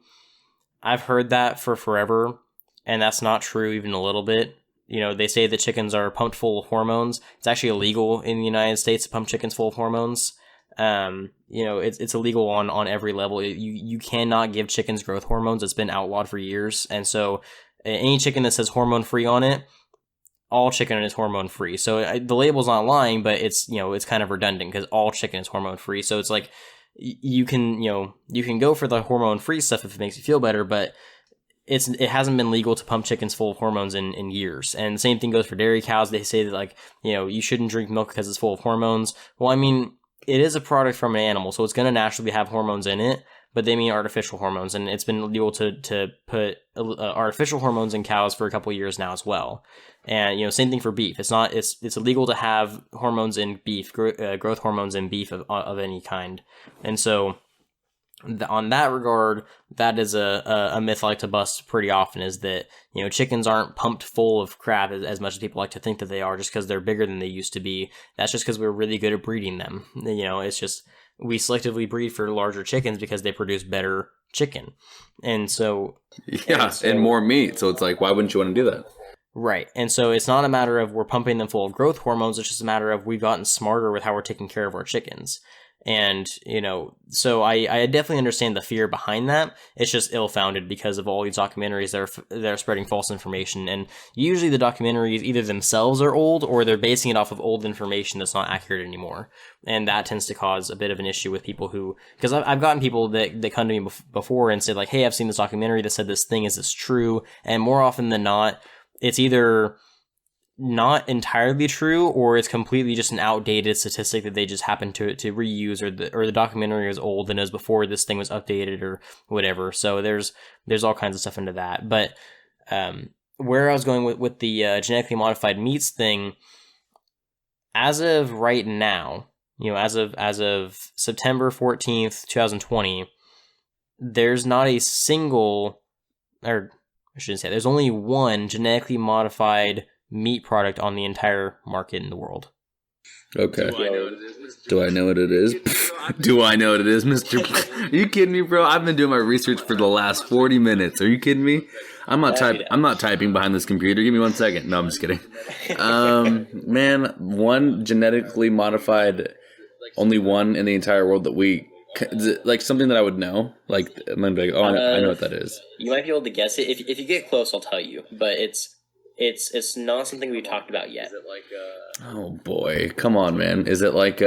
I've heard that for forever, and that's not true even a little bit. They say that chickens are pumped full of hormones. It's actually illegal in the United States to pump chickens full of hormones. It's illegal on every level. You cannot give chickens growth hormones. It's been outlawed for years. And so any chicken that says hormone free on it, all chicken is hormone free. So the label's not lying, but it's kind of redundant because all chicken is hormone free. So it's like you can go for the hormone free stuff if it makes you feel better, but it hasn't been legal to pump chickens full of hormones in years. And the same thing goes for dairy cows. They say that like, you shouldn't drink milk because it's full of hormones. Well, I mean, it is a product from an animal, so it's going to naturally have hormones in it, but they mean artificial hormones, and it's been illegal to put artificial hormones in cows for a couple of years now as well. And same thing for beef. It's illegal to have hormones in beef, growth hormones in beef of any kind. And so on that regard, that is a myth I like to bust pretty often, is that chickens aren't pumped full of crap as much as people like to think that they are, just because they're bigger than they used to be. That's just because we're really good at breeding them. It's just we selectively breed for larger chickens because they produce better chicken, and so and more meat. So it's like, why wouldn't you want to do that? Right. And so it's not a matter of we're pumping them full of growth hormones. It's just a matter of we've gotten smarter with how we're taking care of our chickens. And, so I definitely understand the fear behind that. It's just ill-founded because of all these documentaries that are spreading false information. And usually the documentaries either themselves are old or they're basing it off of old information that's not accurate anymore. And that tends to cause a bit of an issue with people because I've gotten people that come to me before and said like, hey, I've seen this documentary that said this thing, is this true? And more often than not, it's either not entirely true or it's completely just an outdated statistic that they just happen to reuse, or the documentary is old and it was before this thing was updated or whatever. So there's all kinds of stuff into that. But where I was going with the genetically modified meats thing, as of right now, as of September 14th, 2020, there's not a single, or I shouldn't say, there's only one genetically modified meat product on the entire market in the world. Okay. Do I know what it is? Do I know what it is, Mr. Are you kidding me, bro? I've been doing my research for the last 40 minutes. Are you kidding me? I'm not typing behind this computer. Give me 1 second. No, I'm just kidding. Man, one genetically modified, only one in the entire world that we, is it like something that I would know? Like, I'm gonna be like, I know what that is. You might be able to guess it. If you get close, I'll tell you. But it's not something we've talked about yet. Is it like Oh boy, come on, man. Is it like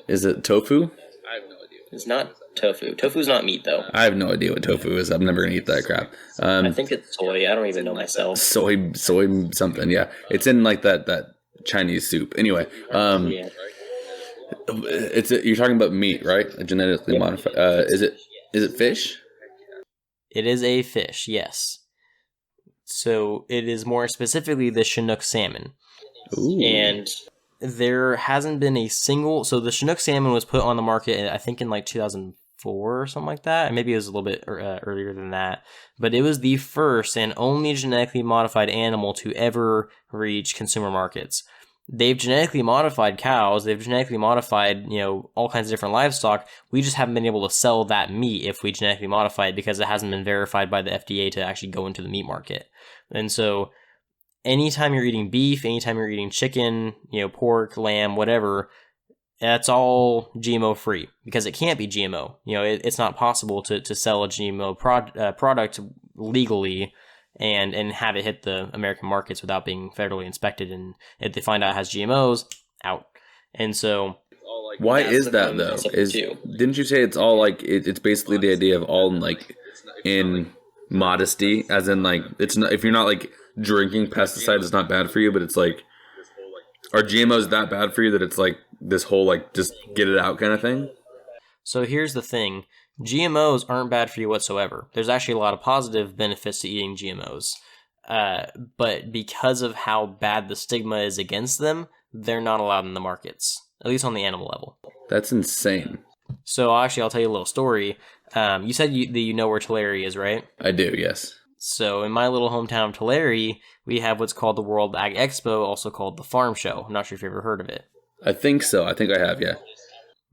is it tofu? I have no idea. It's not tofu. Tofu's not meat though. I have no idea what tofu is. I'm never gonna eat that crap. I think it's soy. I don't even know myself. Soy something. Yeah, it's in like that Chinese soup. Anyway, Yeah. you're talking about meat, right? Genetically modified. Is it fish? It is a fish, yes. So it is more specifically the Chinook salmon. Ooh. And there hasn't been a single... So the Chinook salmon was put on the market, I think, in like 2004 or something like that. Maybe it was a little bit earlier than that. But it was the first and only genetically modified animal to ever reach consumer markets. They've genetically modified cows. They've genetically modified, all kinds of different livestock. We just haven't been able to sell that meat if we genetically modify it because it hasn't been verified by the FDA to actually go into the meat market. And so anytime you're eating beef, anytime you're eating chicken, pork, lamb, whatever, that's all GMO free because it can't be GMO. It's not possible to sell a GMO product legally and have it hit the American markets without being federally inspected. And if they find out it has GMOs, out. And so... Why is that though? Didn't you say it's all like it's basically the idea of all like in modesty, as in like it's not, if you're not like drinking pesticides, it's not bad for you, but it's like, are GMOs that bad for you that it's like this whole like just get it out kind of thing? So here's the thing. GMOs aren't bad for you whatsoever. There's actually a lot of positive benefits to eating GMOs. But because of how bad the stigma is against them, they're not allowed in the markets, at least on the animal level. That's insane. So actually, I'll tell you a little story. You said that you know where Tulare is, right? I do, yes. So in my little hometown of Tulare, we have what's called the World Ag Expo, also called the Farm Show. I'm not sure if you've ever heard of it. I think so. I think I have, yeah.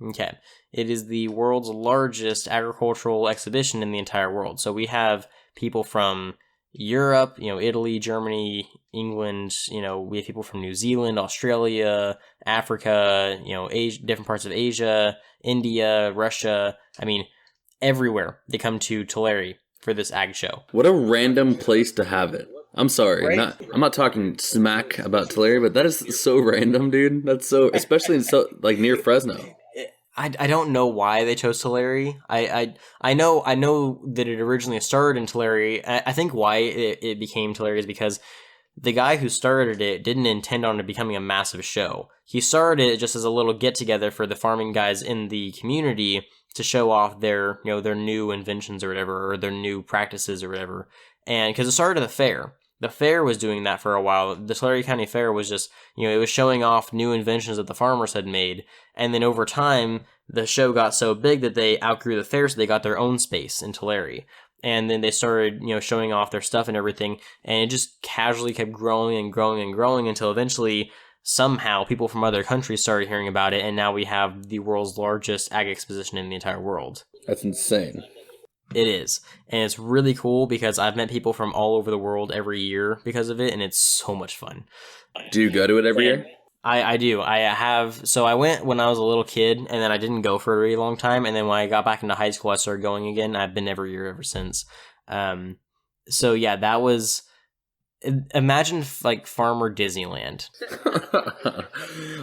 Okay. It is the world's largest agricultural exhibition in the entire world. So we have people from Europe, Italy, Germany, England, we have people from New Zealand, Australia, Africa, Asia, different parts of Asia, India, Russia. I mean, everywhere they come to Tulare for this ag show. What a random place to have it. I'm sorry, Right? I'm not talking smack about Tulare, but that is so random, dude. That's so, especially in so like near Fresno. I don't know why they chose Tulare. I know that it originally started in Tulare. I think why it became Tulare is because the guy who started it didn't intend on it becoming a massive show. He started it just as a little get together for the farming guys in the community to show off their, their new inventions or whatever, or their new practices or whatever. And because it started at the fair. The fair was doing that for a while. The Tulare County Fair was just, it was showing off new inventions that the farmers had made. And then over time, the show got so big that they outgrew the fair, so they got their own space in Tulare. And then they started, showing off their stuff and everything. And it just casually kept growing and growing and growing until eventually, somehow, people from other countries started hearing about it. And now we have the world's largest ag exposition in the entire world. That's insane. It is. And it's really cool because I've met people from all over the world every year because of it, and it's so much fun. Do you go to it every year? I do. I have. So I went when I was a little kid, and then I didn't go for a really long time. And then when I got back into high school, I started going again. I've been every year ever since. So yeah, that was... Imagine like Farmer Disneyland.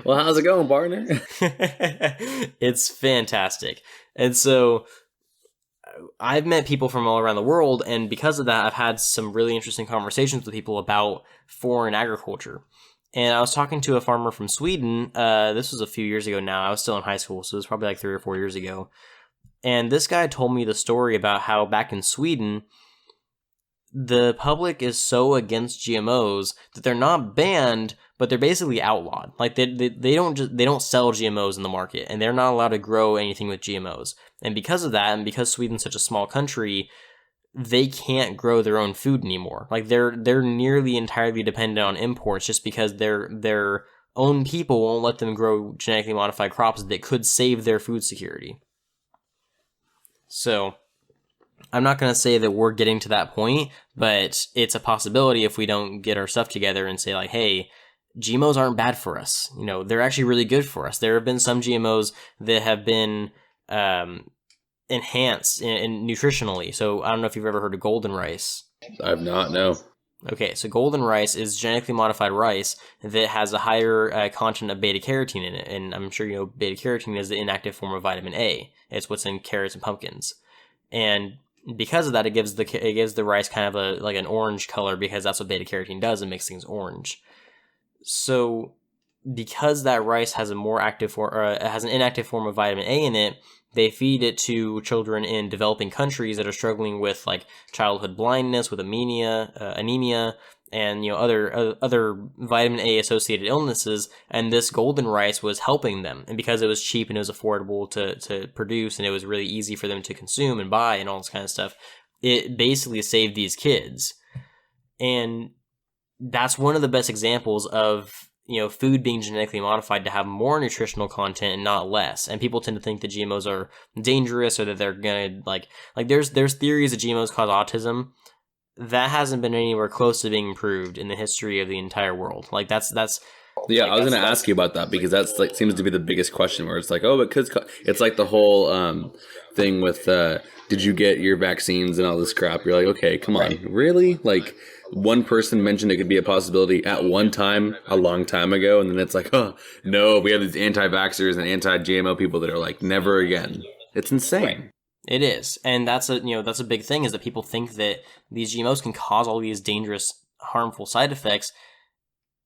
Well, how's it going, partner? It's fantastic. And so... I've met people from all around the world, and because of that, I've had some really interesting conversations with people about foreign agriculture. And I was talking to a farmer from Sweden. This was a few years ago now. I was still in high school, so it was probably like 3 or 4 years ago. And this guy told me the story about how back in Sweden, the public is so against GMOs that they're not banned, but they're basically outlawed. Like they don't sell GMOs in the market, and they're not allowed to grow anything with GMOs. And because of that, and because Sweden's such a small country, they can't grow their own food anymore. Like they're nearly entirely dependent on imports just because their own people won't let them grow genetically modified crops that could save their food security. So I'm not going to say that we're getting to that point, but it's a possibility if we don't get our stuff together and say like, hey, GMOs aren't bad for us. They're actually really good for us. There have been some GMOs that have been enhanced in nutritionally. So I don't know if you've ever heard of golden rice. I've not, no. Okay, so golden rice is genetically modified rice that has a higher content of beta-carotene in it. And I'm sure beta-carotene is the inactive form of vitamin A. It's what's in carrots and pumpkins. And because of that, it gives the rice kind of like an orange color because that's what beta-carotene does. It makes things orange. So because that rice has a more active has an inactive form of vitamin A in it, they feed it to children in developing countries that are struggling with like childhood blindness, with anemia, and other vitamin A associated illnesses. And this golden rice was helping them, and because it was cheap and it was affordable to produce, and it was really easy for them to consume and buy and all this kind of stuff, it basically saved these kids. And that's one of the best examples of food being genetically modified to have more nutritional content and not less. And people tend to think that GMOs are dangerous or that they're gonna like there's theories that GMOs cause autism. That hasn't been anywhere close to being proved in the history of the entire world. Like that's yeah, I was going to ask you about that because that's like seems to be the biggest question where it's like, oh, because it's like the whole thing with did you get your vaccines and all this crap? You're like, okay, come on, really? Like one person mentioned it could be a possibility at one time a long time ago, and then it's like, oh no, we have these anti-vaxxers and anti-GMO people that are like, never again. It's insane. It is, and that's a big thing is that people think that these GMOs can cause all these dangerous, harmful side effects.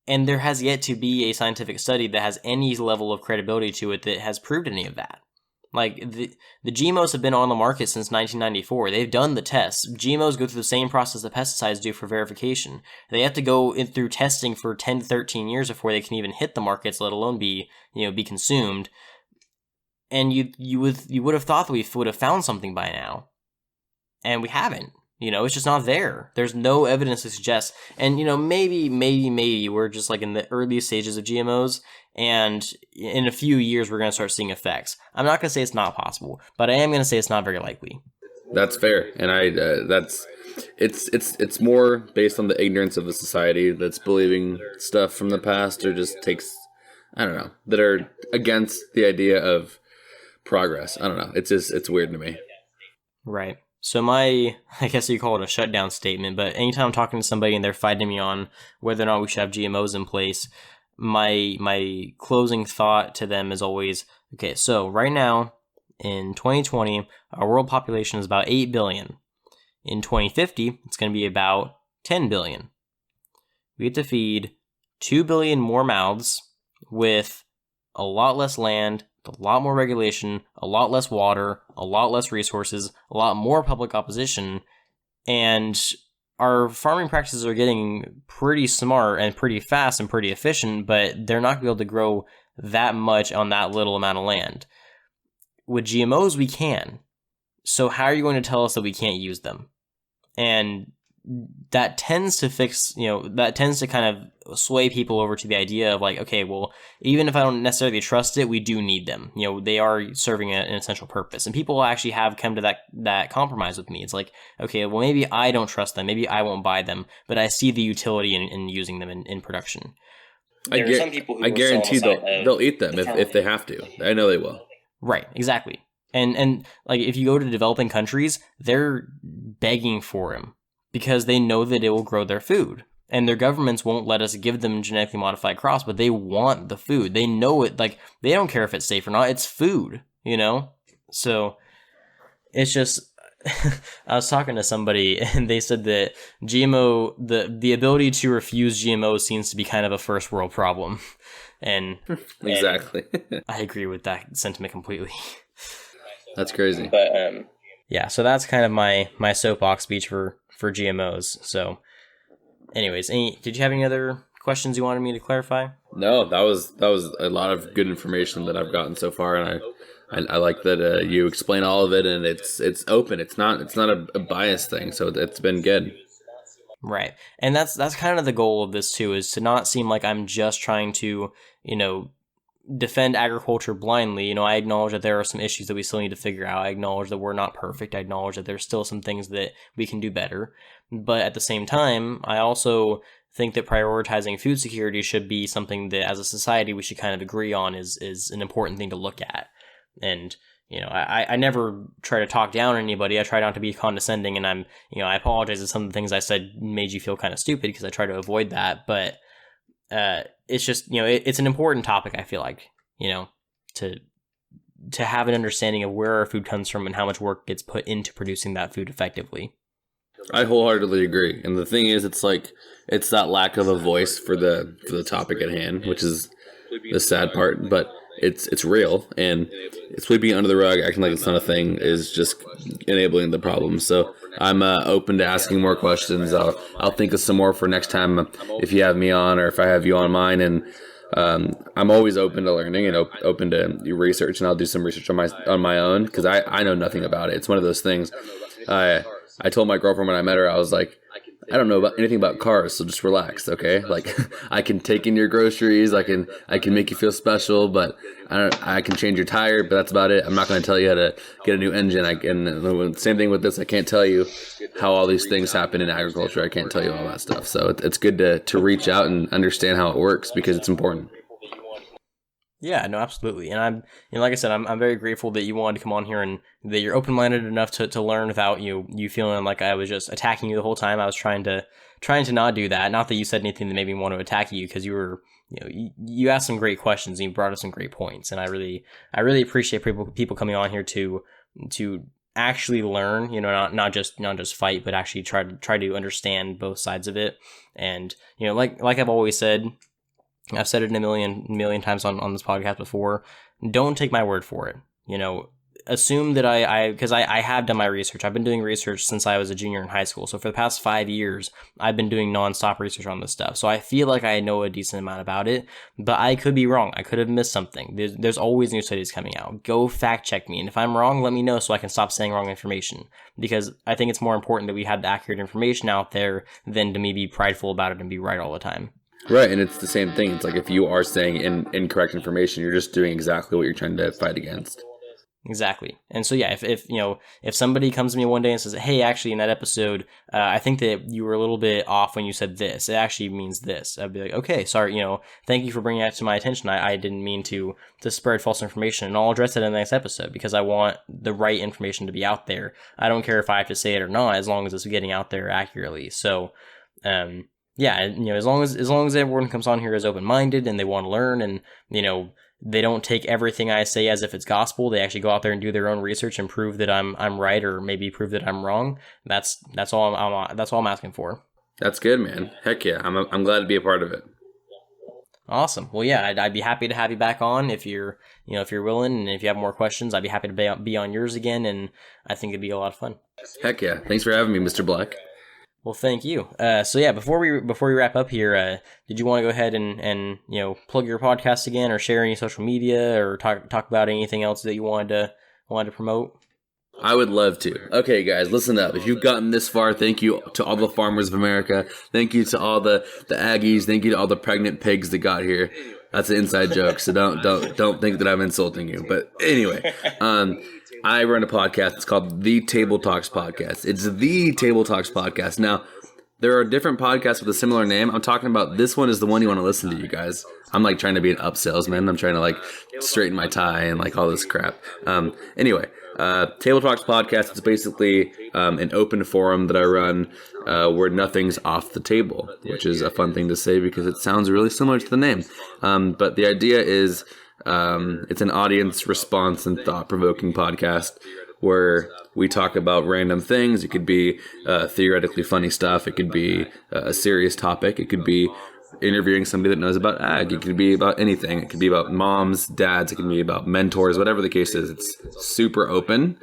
And there has yet to be a scientific study that has any level of credibility to it that has proved any of that. Like, the GMOs have been on the market since 1994. They've done the tests. GMOs go through the same process that pesticides do for verification. They have to go through testing for 10 to 13 years before they can even hit the markets, let alone be consumed. And you would have thought that we would have found something by now. And we haven't. It's just not there. There's no evidence to suggest. And, maybe we're just like in the early stages of GMOs, and in a few years we're going to start seeing effects. I'm not going to say it's not possible, but I am going to say it's not very likely. That's fair. And it's more based on the ignorance of a society that's believing stuff from the past or just takes, I don't know, that are against the idea of progress. I don't know. It's weird to me. Right. So I guess you call it a shutdown statement, but anytime I'm talking to somebody and they're fighting me on whether or not we should have GMOs in place, my closing thought to them is always, okay, so right now, in 2020, our world population is about 8 billion. In 2050, it's going to be about 10 billion. we get to feed 2 billion more mouths with a lot less land, a lot more regulation, a lot less water, a lot less resources, a lot more public opposition, and our farming practices are getting pretty smart and pretty fast and pretty efficient, but they're not going to be able to grow that much on that little amount of land. With GMOs, we can. So how are you going to tell us that we can't use them? And that tends to kind of sway people over to the idea of like, okay, well, even if I don't necessarily trust it, we do need them. They are serving an essential purpose. And people actually have come to that compromise with me. It's like, okay, well, maybe I don't trust them. Maybe I won't buy them, but I see the utility in using them in production. I guarantee they'll eat them if they have to. I know they will. Right, exactly. And like if you go to developing countries, they're begging for them because they know that it will grow their food. And their governments won't let us give them genetically modified crops, but they want the food. They know it, like, they don't care if it's safe or not. It's food, So it's just, I was talking to somebody and they said that GMO, the ability to refuse GMOs seems to be kind of a first world problem. And exactly. And I agree with that sentiment completely. That's crazy. But, yeah, so that's kind of my soapbox speech for GMOs. So anyways, did you have any other questions you wanted me to clarify? No, that was a lot of good information that I've gotten so far, and I like that you explain all of it, and it's open. It's not a biased thing, so it's been good. Right, and that's kind of the goal of this too, is to not seem like I'm just trying to defend agriculture blindly. I acknowledge that there are some issues that we still need to figure out. I acknowledge that we're not perfect. I acknowledge that there's still some things that we can do better. But at the same time, I also think that prioritizing food security should be something that as a society we should kind of agree on is an important thing to look at. And I never try to talk down on anybody. I try not to be condescending, and I apologize if some of the things I said made you feel kind of stupid because I try to avoid that. But it's just, it's an important topic, I feel like, to have an understanding of where our food comes from and how much work gets put into producing that food effectively. I wholeheartedly agree. And the thing is, it's that lack of a voice for the topic at hand, which is the sad part, but it's real, and sweeping it under the rug, acting like it's not a thing, is just enabling the problem. So I'm open to asking more questions. I'll think of some more for next time if you have me on, or if I have you on mine. And I'm always open to learning and open to research, and I'll do some research on my own because I know nothing about it. It's one of those things. I told my girlfriend when I met her, I was like, I don't know about anything about cars, so just relax, okay? Like, I can take in your groceries, I can make you feel special, but I can change your tire, but that's about it. I'm not going to tell you how to get a new engine. Same thing with this. I can't tell you how all these things happen in agriculture. I can't tell you all that stuff. So it's good to reach out and understand how it works because it's important. Yeah, no, absolutely. And I'm, like I said, I'm very grateful that you wanted to come on here and that you're open-minded enough to learn without you feeling like I was just attacking you the whole time. I was trying to not do that. Not that you said anything that made me want to attack you, because you were, you asked some great questions and you brought up some great points. And I really appreciate people coming on here to actually learn, not just fight, but actually try to understand both sides of it. And, like I've always said, I've said it a million times on this podcast before. Don't take my word for it. Assume that because I have done my research. I've been doing research since I was a junior in high school. So for the past 5 years, I've been doing nonstop research on this stuff. So I feel like I know a decent amount about it, but I could be wrong. I could have missed something. There's always new studies coming out. Go fact check me. And if I'm wrong, let me know so I can stop saying wrong information, because I think it's more important that we have the accurate information out there than to me be prideful about it and be right all the time. Right, and it's the same thing. It's like if you are saying incorrect information, you're just doing exactly what you're trying to fight against. Exactly. And so, yeah, if somebody comes to me one day and says, hey, actually, in that episode, I think that you were a little bit off when you said this. It actually means this. I'd be like, okay, sorry, thank you for bringing that to my attention. I didn't mean to spread false information, and I'll address it in the next episode because I want the right information to be out there. I don't care if I have to say it or not, as long as it's getting out there accurately. So, yeah, as long as everyone comes on here is open-minded and they want to learn, and they don't take everything I say as if it's gospel. They actually go out there and do their own research and prove that I'm right, or maybe prove that I'm wrong. That's all I'm asking for. That's good, man. Heck yeah. I'm glad to be a part of it. Awesome. Well, yeah, I'd be happy to have you back on if you're, if you're willing, and if you have more questions, I'd be happy to be on yours again, and I think it'd be a lot of fun. Heck yeah. Thanks for having me, Mr. Black. Well, thank you. So yeah, before we wrap up here, did you want to go ahead and plug your podcast again, or share any social media, or talk about anything else that you wanted to promote? I would love to. Okay, guys, listen up. If you've gotten this far, thank you to all the farmers of America. Thank you to all the Aggies. Thank you to all the pregnant pigs that got here. That's an inside joke, so don't think that I'm insulting you. But anyway, I run a podcast. It's called The Table Talks Podcast. It's The Table Talks Podcast. Now, there are different podcasts with a similar name. I'm talking about this one is the one you want to listen to, you guys. I'm like trying to be an up salesman. I'm trying to like straighten my tie and like all this crap. Anyway, Table Talks Podcast is basically an open forum that I run where nothing's off the table, which is a fun thing to say because it sounds really similar to the name. But the idea is it's an audience response and thought-provoking podcast where we talk about random things. It could be theoretically funny stuff. It could be a serious topic. It could be interviewing somebody that knows about ag. It could be about anything. It could be about moms, dads. It could be about mentors, whatever the case is. It's super open,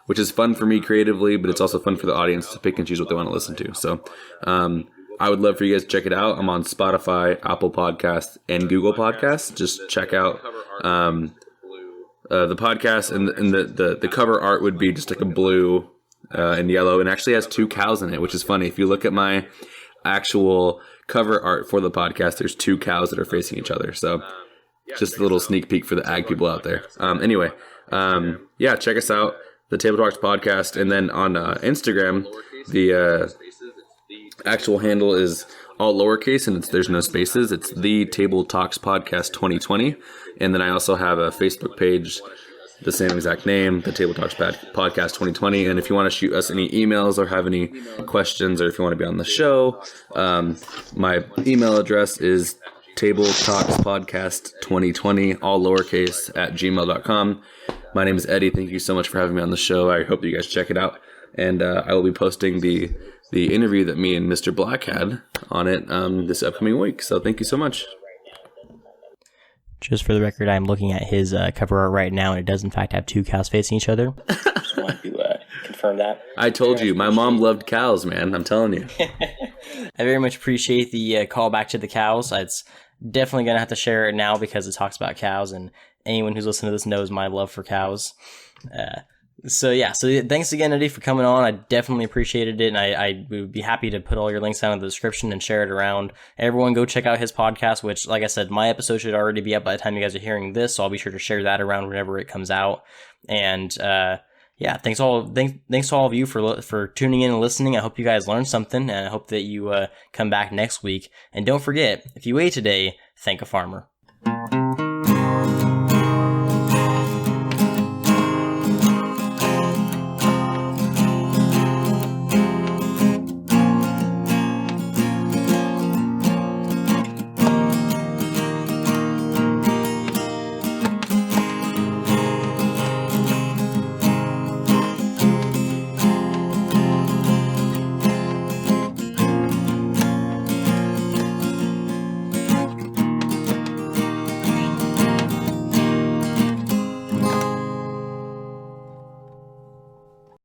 which is fun for me creatively, but it's also fun for the audience to pick and choose what they want to listen to. So I would love for you guys to check it out. I'm on Spotify, Apple Podcasts, and Google Podcasts. Just check out the podcast, and the cover art would be just like a blue and yellow, and actually has 2 cows in it, which is funny. If you look at my actual cover art for the podcast, there's 2 cows that are facing each other. So just a little sneak peek for the ag people out there. Anyway, yeah, check us out, the Table Talks Podcast. And then on Instagram, the actual handle is all lowercase, and there's no spaces. It's the Table Talks Podcast 2020. And then I also have a Facebook page, the same exact name, the Table Talks Podcast 2020. And if you want to shoot us any emails or have any questions, or if you want to be on the show, my email address is tabletalkspodcast2020, all lowercase, @gmail.com. My name is Eddie. Thank you so much for having me on the show. I hope you guys check it out. And I will be posting the interview that me and Mr. Black had on it this upcoming week. So thank you so much. Just for the record, I'm looking at his cover art right now, and it does in fact have 2 cows facing each other. Just want to confirm that. I told you, my mom loved cows, man. I'm telling you. I very much appreciate the call back to the cows. It's definitely going to have to share it now because it talks about cows, and anyone who's listening to this knows my love for cows. So thanks again, Eddie, for coming on. I definitely appreciated it, and I would be happy to put all your links down in the description and share it around. Everyone go check out his podcast, which, like I said, my episode should already be up by the time you guys are hearing this, so I'll be sure to share that around whenever it comes out. And thanks to all of you for tuning in and listening. I hope you guys learned something, and I hope that you come back next week. And don't forget, if you ate today, thank a farmer.